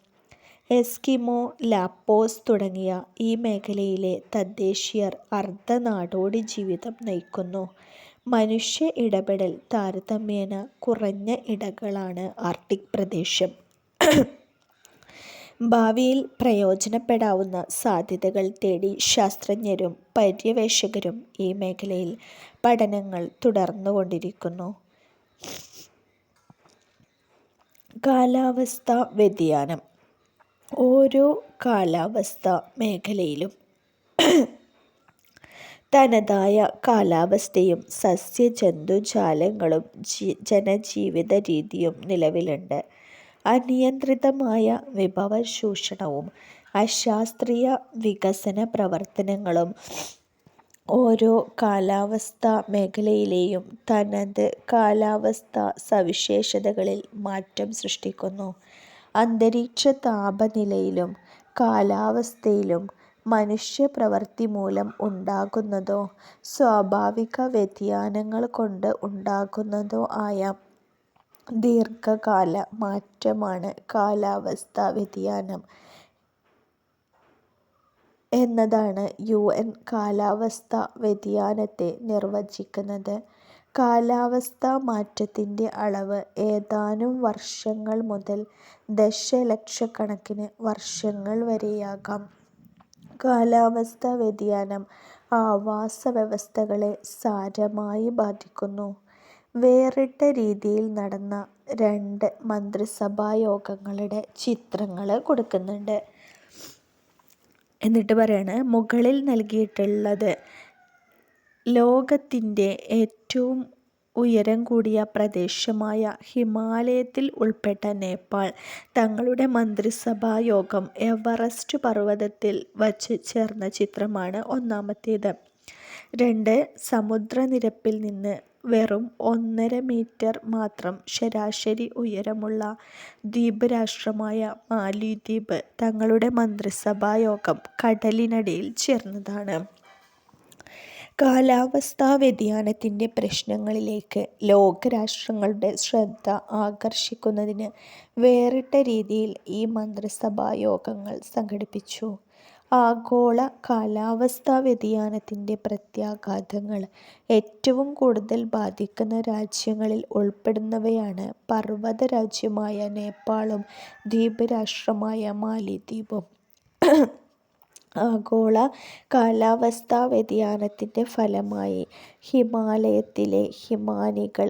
എസ്കിമോ, ലാപ്പോസ് തുടങ്ങിയ ഈ മേഖലയിലെ തദ്ദേശീയർ അർദ്ധനാടോടി ജീവിതം നയിക്കുന്നു. മനുഷ്യ ഇടപെടൽ താരതമ്യേന കുറഞ്ഞ ഇടങ്ങളാണ് ആർട്ടിക് പ്രദേശം. ഭാവിയിൽ പ്രയോജനപ്പെടാവുന്ന സാധ്യതകൾ തേടി ശാസ്ത്രജ്ഞരും പര്യവേക്ഷകരും ഈ മേഖലയിൽ പഠനങ്ങൾ തുടർന്നുകൊണ്ടിരിക്കുന്നു. കാലാവസ്ഥാ വ്യതിയാനം. ഓരോ കാലാവസ്ഥാ മേഖലയിലും തനതായ കാലാവസ്ഥയും സസ്യജന്തുജാലങ്ങളും ജനജീവിത രീതിയും നിലവിലുണ്ട്. അനിയന്ത്രിതമായ വിഭവചൂഷണവും അശാസ്ത്രീയ വികസന പ്രവർത്തനങ്ങളും ഓരോ കാലാവസ്ഥാ മേഖലയിലെയും തനത് കാലാവസ്ഥാ സവിശേഷതകളിൽ മാറ്റം സൃഷ്ടിക്കുന്നു. അന്തരീക്ഷ താപനിലയിലും കാലാവസ്ഥയിലും മനുഷ്യപ്രവൃത്തി മൂലം ഉണ്ടാകുന്നതോ സ്വാഭാവിക വ്യതിയാനങ്ങൾ കൊണ്ട് ഉണ്ടാകുന്നതോ ആയ ദീർഘകാല മാറ്റമാണ് കാലാവസ്ഥാ വ്യതിയാനം എന്നതാണ് UN കാലാവസ്ഥാ വ്യതിയാനത്തെ നിർവചിക്കുന്നത്. കാലാവസ്ഥാ മാറ്റത്തിൻ്റെ അളവ് ഏതാനും വർഷങ്ങൾ മുതൽ ദശലക്ഷക്കണക്കിന് വർഷങ്ങൾ വരെയാകാം. കാലാവസ്ഥാ വ്യതിയാനം ആവാസവ്യവസ്ഥകളെ സാരമായി ബാധിക്കുന്നു. വേറിട്ട രീതിയിൽ നടന്ന 2 മന്ത്രിസഭായോഗങ്ങളുടെ ചിത്രങ്ങൾ കൊടുക്കുന്നുണ്ട്. എന്നിട്ട് പറയാണ്, മുകളിൽ നൽകിയിട്ടുള്ളത് ലോകത്തിൻ്റെ ഏറ്റവും ഉയരം കൂടിയ പ്രദേശമായ ഹിമാലയത്തിൽ ഉൾപ്പെട്ട നേപ്പാൾ തങ്ങളുടെ മന്ത്രിസഭാ യോഗം എവറസ്റ്റ് പർവ്വതത്തിൽ വച്ച് ചേർന്ന ചിത്രമാണ് ഒന്നാമത്തേത്. 2 സമുദ്രനിരപ്പിൽ നിന്ന് വെറും 1.5 മീറ്റർ മാത്രം ശരാശരി ഉയരമുള്ള ദ്വീപ് രാഷ്ട്രമായ മാലിദ്വീപ് തങ്ങളുടെ മന്ത്രിസഭാ യോഗം കടലിനടിയിൽ ചേർന്നതാണ്. കാലാവസ്ഥാ വ്യതിയാനത്തിൻ്റെ പ്രശ്നങ്ങളിലേക്ക് ലോകരാഷ്ട്രങ്ങളുടെ ശ്രദ്ധ ആകർഷിക്കുന്നതിന് വേറിട്ട രീതിയിൽ ഈ മന്ത്രിസഭാ യോഗങ്ങൾ സംഘടിപ്പിച്ചു. ആഗോള കാലാവസ്ഥാ വ്യതിയാനത്തിൻ്റെ പ്രത്യാഘാതങ്ങൾ ഏറ്റവും കൂടുതൽ ബാധിക്കുന്ന രാജ്യങ്ങളിൽ ഉൾപ്പെടുന്നവയാണ് പർവ്വത രാജ്യമായ നേപ്പാളും ദ്വീപ് രാഷ്ട്രമായ മാലിദ്വീപും. ആഗോള കാലാവസ്ഥാ വ്യതിയാനത്തിൻ്റെ ഫലമായി ഹിമാലയത്തിലെ ഹിമാനികൾ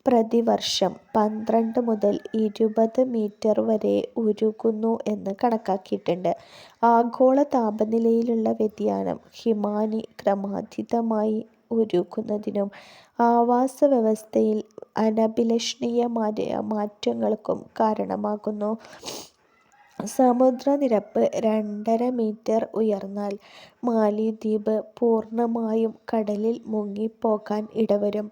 പ്രതിവർഷം 12 മുതൽ 20 മീറ്റർ വരെ ഉരുകുന്നു എന്ന് കണക്കാക്കിയിട്ടുണ്ട്. ആഗോള താപനിലയിലുള്ള വ്യതിയാനം ഹിമാനി ക്രമാതീതമായി ഉരുകുന്നതിനും ആവാസവ്യവസ്ഥയിൽ അനഭിലഷണീയമായ മാറ്റങ്ങൾക്കും കാരണമാകുന്നു. സമുദ്രനിരപ്പ് 2.5 മീറ്റർ ഉയർന്നാൽ മാലിദ്വീപ് പൂർണ്ണമായും കടലിൽ മുങ്ങിപ്പോകാൻ ഇടവരും.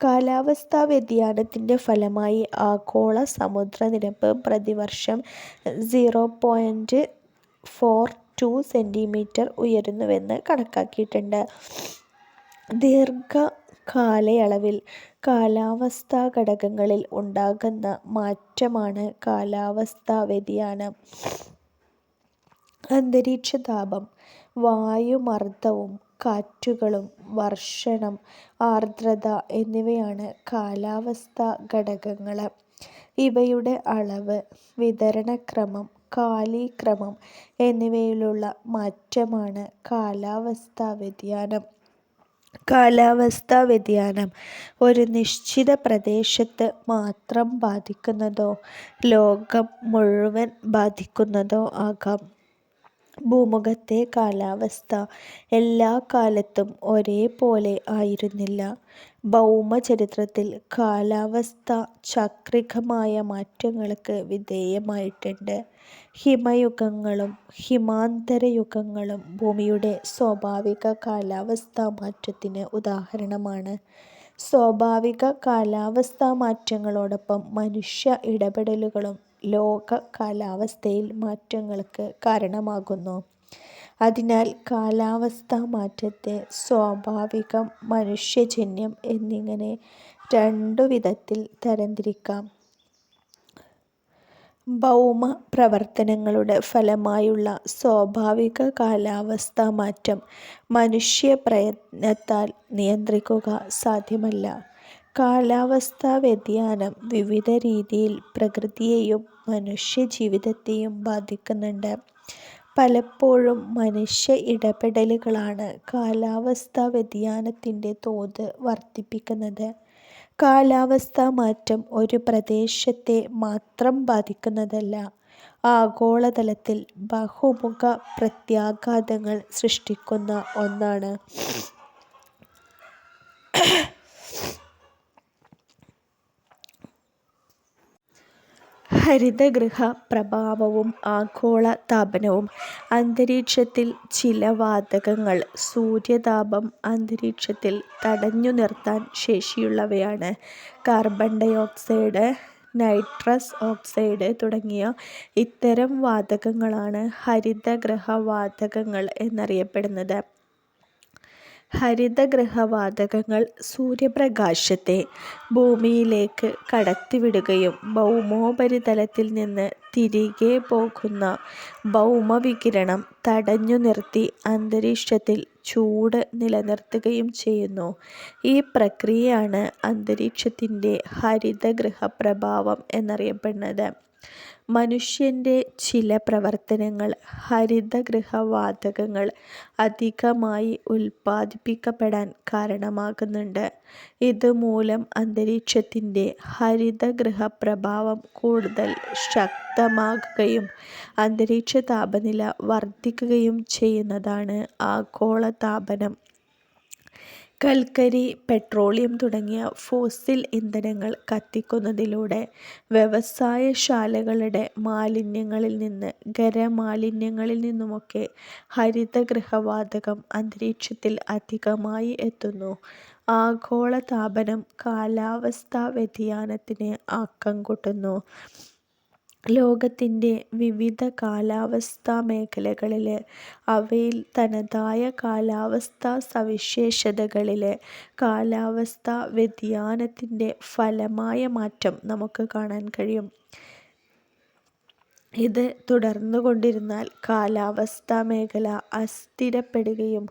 കാലാവസ്ഥാ വ്യതിയാനത്തിൻ്റെ ഫലമായി ആഗോള സമുദ്രനിരപ്പ് പ്രതിവർഷം 0.42 സെന്റിമീറ്റർ ഉയരുന്നുവെന്ന് കണക്കാക്കിയിട്ടുണ്ട്. ദീർഘകാലയളവിൽ കാലാവസ്ഥാ ഘടകങ്ങളിൽ ഉണ്ടാകുന്ന മാറ്റമാണ് കാലാവസ്ഥാ വ്യതിയാനം. അന്തരീക്ഷതാപം, വായുമർദ്ദവും കാറ്റുകളും വർഷണം, ആർദ്രത എന്നിവയാണ് കാലാവസ്ഥാ ഘടകങ്ങൾ. ഇവയുടെ അളവ്, വിതരണക്രമം, കാലീക്രമം എന്നിവയിലുള്ള മാറ്റമാണ് കാലാവസ്ഥാ വ്യതിയാനം. കാലാവസ്ഥാ വ്യതിയാനം ഒരു നിശ്ചിത പ്രദേശത്ത് മാത്രം ബാധിക്കുന്നതോ ലോകം മുഴുവൻ ബാധിക്കുന്നതോ ആകാം. ഭൂമുഖത്തെ കാലാവസ്ഥ എല്ലാ കാലത്തും ഒരേപോലെ ആയിരുന്നില്ല. ഭൗമചരിത്രത്തിൽ കാലാവസ്ഥ ചാക്രികമായ മാറ്റങ്ങൾക്ക് വിധേയമായിട്ടുണ്ട്. ഹിമയുഗങ്ങളും ഹിമാന്തരയുഗങ്ങളും ഭൂമിയുടെ സ്വാഭാവിക കാലാവസ്ഥാ മാറ്റത്തിന് ഉദാഹരണമാണ്. സ്വാഭാവിക കാലാവസ്ഥാ മാറ്റങ്ങളോടൊപ്പം മനുഷ്യ ഇടപെടലുകളും ലോക കാലാവസ്ഥയിൽ മാറ്റങ്ങൾക്ക് കാരണമാകുന്നു. അതിനാൽ കാലാവസ്ഥാ മാറ്റത്തെ സ്വാഭാവികം, മനുഷ്യജന്യം എന്നിങ്ങനെ 2 വിധത്തിൽ തരംതിരിക്കാം. ഭൗമ പ്രവർത്തനങ്ങളുടെ ഫലമായുള്ള സ്വാഭാവിക കാലാവസ്ഥാ മാറ്റം മനുഷ്യ പ്രയത്നത്താൽ നിയന്ത്രിക്കുക സാധ്യമല്ല. കാലാവസ്ഥാ വ്യതിയാനം വിവിധ രീതിയിൽ പ്രകൃതിയെയും മനുഷ്യജീവിതത്തെയും ബാധിക്കുന്നുണ്ട്. പലപ്പോഴും മനുഷ്യ ഇടപെടലുകളാണ് കാലാവസ്ഥാ വ്യതിയാനത്തിൻ്റെ തോത് വർദ്ധിപ്പിക്കുന്നത്. കാലാവസ്ഥാ മാറ്റം ഒരു പ്രദേശത്തെ മാത്രം ബാധിക്കുന്നതല്ല, ആഗോളതലത്തിൽ ബഹുമുഖ പ്രത്യാഘാതങ്ങൾ സൃഷ്ടിക്കുന്ന ഒന്നാണ്. ഹരിതഗൃഹ പ്രഭാവവും ആഗോള താപനവും. അന്തരീക്ഷത്തിൽ ചില വാതകങ്ങൾ സൂര്യതാപം അന്തരീക്ഷത്തിൽ തടഞ്ഞു നിർത്താൻ ശേഷിയുള്ളവയാണ്. Carbon dioxide, nitrous oxide തുടങ്ങിയ ഇത്തരം വാതകങ്ങളാണ് ഹരിതഗൃഹവാതകങ്ങൾ എന്നറിയപ്പെടുന്നത്. ഹരിതഗൃഹവാതകങ്ങൾ സൂര്യപ്രകാശത്തെ ഭൂമിയിലേക്ക് കടത്തിവിടുകയും ഭൗമോപരിതലത്തിൽ നിന്ന് തിരികെ പോകുന്ന ഭൗമവികിരണം തടഞ്ഞു നിർത്തി അന്തരീക്ഷത്തിൽ ചൂട് നിലനിർത്തുകയും ചെയ്യുന്നു. ഈ പ്രക്രിയയാണ് അന്തരീക്ഷത്തിൻ്റെ ഹരിതഗൃഹപ്രഭാവം എന്നറിയപ്പെടുന്നത്. മനുഷ്യൻ്റെ ചില പ്രവർത്തനങ്ങൾ ഹരിതഗൃഹവാതകങ്ങൾ അധികമായി ഉൽപ്പാദിപ്പിക്കപ്പെടാൻ കാരണമാകുന്നുണ്ട്. ഇതുമൂലം അന്തരീക്ഷത്തിൻ്റെ ഹരിതഗൃഹപ്രഭാവം കൂടുതൽ ശക്തമാകുകയും അന്തരീക്ഷ താപനില വർദ്ധിക്കുകയും ചെയ്യുന്നതാണ് ആഗോളതാപനം. കൽക്കരി, പെട്രോളിയം തുടങ്ങിയ ഫോസിൽ ഇന്ധനങ്ങൾ കത്തിക്കുന്നതിലൂടെ വ്യവസായശാലകളുടെ മാലിന്യങ്ങളിൽ നിന്ന്, ഖരമാലിന്യങ്ങളിൽ നിന്നുമൊക്കെ ഹരിതഗൃഹവാതകം അന്തരീക്ഷത്തിൽ അധികമായി എത്തുന്നു. ആഗോളതാപനം കാലാവസ്ഥാ വ്യതിയാനത്തിന് ആക്കം കൂട്ടുന്നു. ലോകത്തിൻ്റെ വിവിധ കാലാവസ്ഥാ മേഖലകളിൽ അവയിൽ തനതായ കാലാവസ്ഥാ സവിശേഷതകളിൽ കാലാവസ്ഥാ വ്യതിയാനത്തിൻ്റെ ഫലമായ മാറ്റം നമുക്ക് കാണാൻ കഴിയും. ഇത് തുടർന്നുകൊണ്ടിരുന്നാൽ കാലാവസ്ഥാ മേഖല അസ്ഥിരപ്പെടുകയും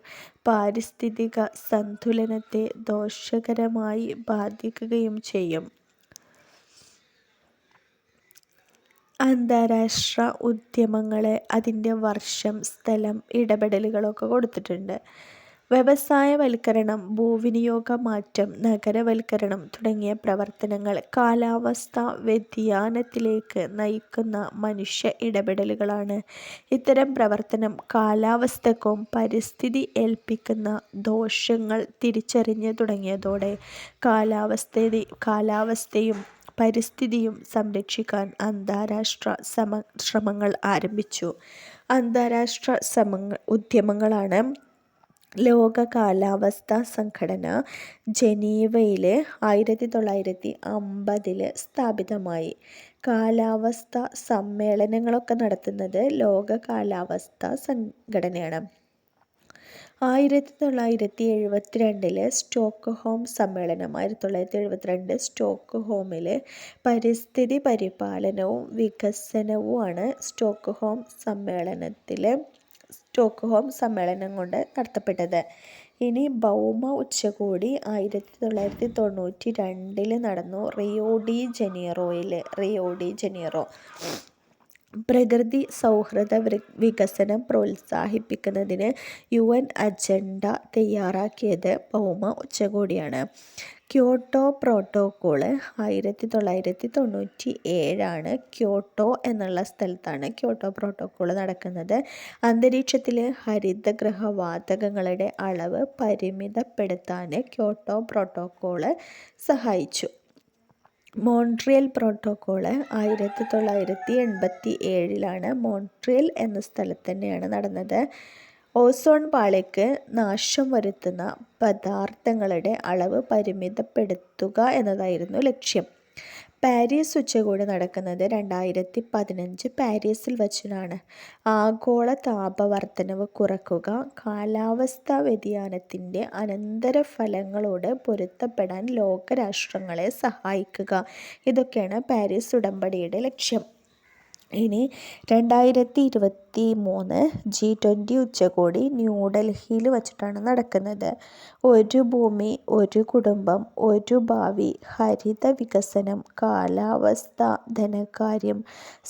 പാരിസ്ഥിതിക സന്തുലനത്തെ ദോഷകരമായി ബാധിക്കുകയും ചെയ്യും. അന്താരാഷ്ട്ര ഉദ്യമങ്ങൾ അതിൻ്റെ വർഷം, സ്ഥലം, ഇടപെടലുകളൊക്കെ കൊടുത്തിട്ടുണ്ട്. വ്യവസായവൽക്കരണം, ഭൂവിനിയോഗ മാറ്റം, നഗരവൽക്കരണം തുടങ്ങിയ പ്രവർത്തനങ്ങൾ കാലാവസ്ഥാ വ്യതിയാനത്തിലേക്ക് നയിക്കുന്ന മനുഷ്യ ഇടപെടലുകളാണ്. ഇത്തരം പ്രവർത്തനം കാലാവസ്ഥയ്ക്കും പരിസ്ഥിതി ഏൽപ്പിക്കുന്ന ദോഷങ്ങൾ തിരിച്ചറിഞ്ഞു തുടങ്ങിയതോടെ കാലാവസ്ഥയും പരിസ്ഥിതിയും സംരക്ഷിക്കാൻ അന്താരാഷ്ട്ര ശ്രമങ്ങൾ ആരംഭിച്ചു. അന്താരാഷ്ട്ര ഉദ്യമങ്ങളാണ് ലോക കാലാവസ്ഥാ സംഘടന ജനീവയിൽ 1950 സ്ഥാപിതമായി. കാലാവസ്ഥാ സമ്മേളനങ്ങളൊക്കെ നടത്തുന്നത് ലോക കാലാവസ്ഥാ സംഘടനയാണ്. 1972 സ്റ്റോക്ക്ഹോം സമ്മേളനം. 1972 സ്റ്റോക്ക്ഹോമിൽ പരിസ്ഥിതി പരിപാലനവും വികസനവുമാണ് സ്റ്റോക്ക്ഹോം സമ്മേളനം കൊണ്ട് നടത്തപ്പെട്ടത്. ഇനി ഭൗമ ഉച്ചകോടി 1992 നടന്നു റിയോ ഡി ജനീറോ. പ്രകൃതി സൗഹൃദ വികസനം പ്രോത്സാഹിപ്പിക്കുന്നതിന് UN അജണ്ട തയ്യാറാക്കിയത് ഭൗമ ഉച്ചകോടിയാണ്. ക്യോട്ടോ പ്രോട്ടോക്കോൾ 1997 ക്യോട്ടോ എന്നുള്ള സ്ഥലത്താണ് ക്യോട്ടോ പ്രോട്ടോക്കോൾ നടക്കുന്നത്. അന്തരീക്ഷത്തിലെ ഹരിതഗൃഹവാതകങ്ങളുടെ അളവ് പരിമിതപ്പെടുത്താൻ ക്യോട്ടോ പ്രോട്ടോക്കോൾ സഹായിച്ചു. മോൺട്രിയൽ പ്രോട്ടോക്കോൾ 1987 മോൺട്രിയൽ എന്ന സ്ഥലത്ത് തന്നെയാണ് നടന്നത്. ഓസോൺ പാളിക്ക് നാശം വരുത്തുന്ന പദാർത്ഥങ്ങളുടെ അളവ് പരിമിതപ്പെടുത്തുക എന്നതായിരുന്നു ലക്ഷ്യം. പാരീസ് ഉച്ചകോടി നടക്കുന്നത് 2015 പാരീസിൽ വച്ചാണ്. ആഗോള താപവർദ്ധനവ് കുറയ്ക്കുക, കാലാവസ്ഥാ വ്യതിയാനത്തിൻ്റെ അനന്തരഫലങ്ങളോട് പൊരുത്തപ്പെടാൻ ലോകരാഷ്ട്രങ്ങളെ സഹായിക്കുക, ഇതൊക്കെയാണ് പാരീസ് ഉടമ്പടിയുടെ ലക്ഷ്യം. ഇനി 2023 G20 ഉച്ചകോടി ന്യൂഡൽഹിയിൽ വച്ചിട്ടാണ് നടക്കുന്നത്. ഒരു ഭൂമി, ഒരു കുടുംബം, ഒരു ഭാവി, ഹരിത വികസനം, കാലാവസ്ഥ, ധനകാര്യം,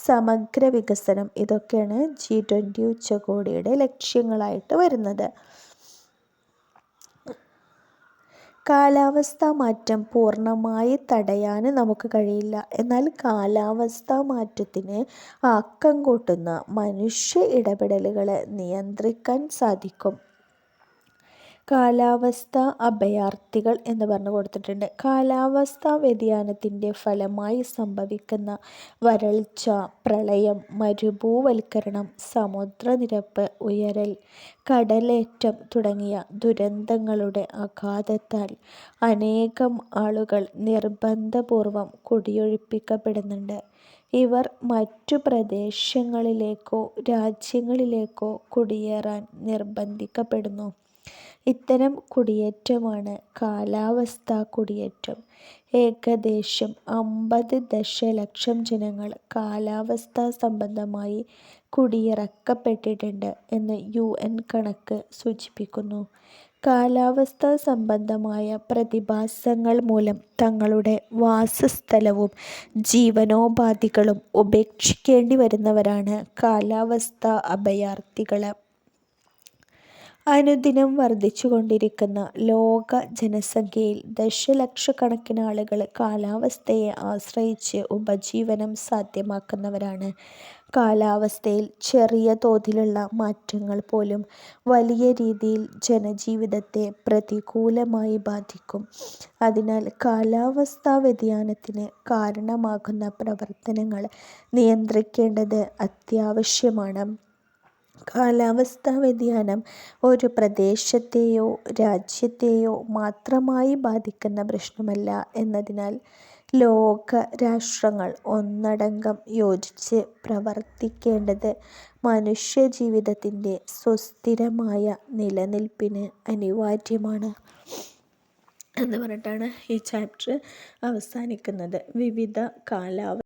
സമഗ്ര വികസനം ഇതൊക്കെയാണ് G20 ഉച്ചകോടിയുടെ ലക്ഷ്യങ്ങളായിട്ട് വരുന്നത്. കാലാവസ്ഥാ മാറ്റം പൂർണ്ണമായി തടയാൻ നമുക്ക് കഴിയില്ല. എന്നാൽ കാലാവസ്ഥാ മാറ്റത്തിന് ആക്കം കൂട്ടുന്ന മനുഷ്യ ഇടപെടലുകളെ നിയന്ത്രിക്കാൻ സാധിക്കും. കാലാവസ്ഥാ അഭയാർത്ഥികൾ എന്ന് പറഞ്ഞു കൊടുത്തിട്ടുണ്ട്. കാലാവസ്ഥാ വ്യതിയാനത്തിൻ്റെ ഫലമായി സംഭവിക്കുന്ന വരൾച്ച, പ്രളയം, മരുഭൂവൽക്കരണം, സമുദ്രനിരപ്പ് ഉയരൽ, കടലേറ്റം തുടങ്ങിയ ദുരന്തങ്ങളുടെ ആഘാതത്താൽ അനേകം ആളുകൾ നിർബന്ധപൂർവം കുടിയൊഴിപ്പിക്കപ്പെടുന്നുണ്ട്. ഇവർ മറ്റു പ്രദേശങ്ങളിലേക്കോ രാജ്യങ്ങളിലേക്കോ കുടിയേറാൻ നിർബന്ധിക്കപ്പെടുന്നു. ഇത്തരം കുടിയേറ്റമാണ് കാലാവസ്ഥാ കുടിയേറ്റം. ഏകദേശം 50 ദശലക്ഷം ജനങ്ങൾ കാലാവസ്ഥാ സംബന്ധമായി കുടിയിറക്കപ്പെട്ടിട്ടുണ്ട് എന്ന് UN കണക്ക് സൂചിപ്പിക്കുന്നു. കാലാവസ്ഥാ സംബന്ധമായ പ്രതിഭാസങ്ങൾ മൂലം തങ്ങളുടെ വാസസ്ഥലവും ജീവനോപാധികളും ഉപേക്ഷിക്കേണ്ടി വരുന്നവരാണ് കാലാവസ്ഥാ അഭയാർത്ഥികൾ. അനുദിനം വർദ്ധിച്ചുകൊണ്ടിരിക്കുന്ന ലോക ജനസംഖ്യയിൽ ദശലക്ഷക്കണക്കിന് ആളുകൾ കാലാവസ്ഥയെ ആശ്രയിച്ച് ഉപജീവനം സാധ്യമാക്കുന്നവരാണ്. കാലാവസ്ഥയിൽ ചെറിയ തോതിലുള്ള മാറ്റങ്ങൾ പോലും വലിയ രീതിയിൽ ജനജീവിതത്തെ പ്രതികൂലമായി ബാധിക്കും. അതിനാൽ കാലാവസ്ഥാ വ്യതിയാനത്തിന് കാരണമാകുന്ന പ്രവർത്തനങ്ങൾ നിയന്ത്രിക്കേണ്ടത് അത്യാവശ്യമാണ്. കാലാവസ്ഥാ വ്യതിയാനം ഒരു പ്രദേശത്തെയോ രാജ്യത്തെയോ മാത്രമായി ബാധിക്കുന്ന പ്രശ്നമല്ല എന്നതിനാൽ ലോക രാഷ്ട്രങ്ങൾ ഒന്നടങ്കം യോജിച്ച് പ്രവർത്തിക്കേണ്ടത് മനുഷ്യജീവിതത്തിൻ്റെ സുസ്ഥിരമായ നിലനിൽപ്പിന് അനിവാര്യമാണ് എന്ന് പറഞ്ഞിട്ടാണ് ഈ ചാപ്റ്റർ അവസാനിക്കുന്നത്. വിവിധ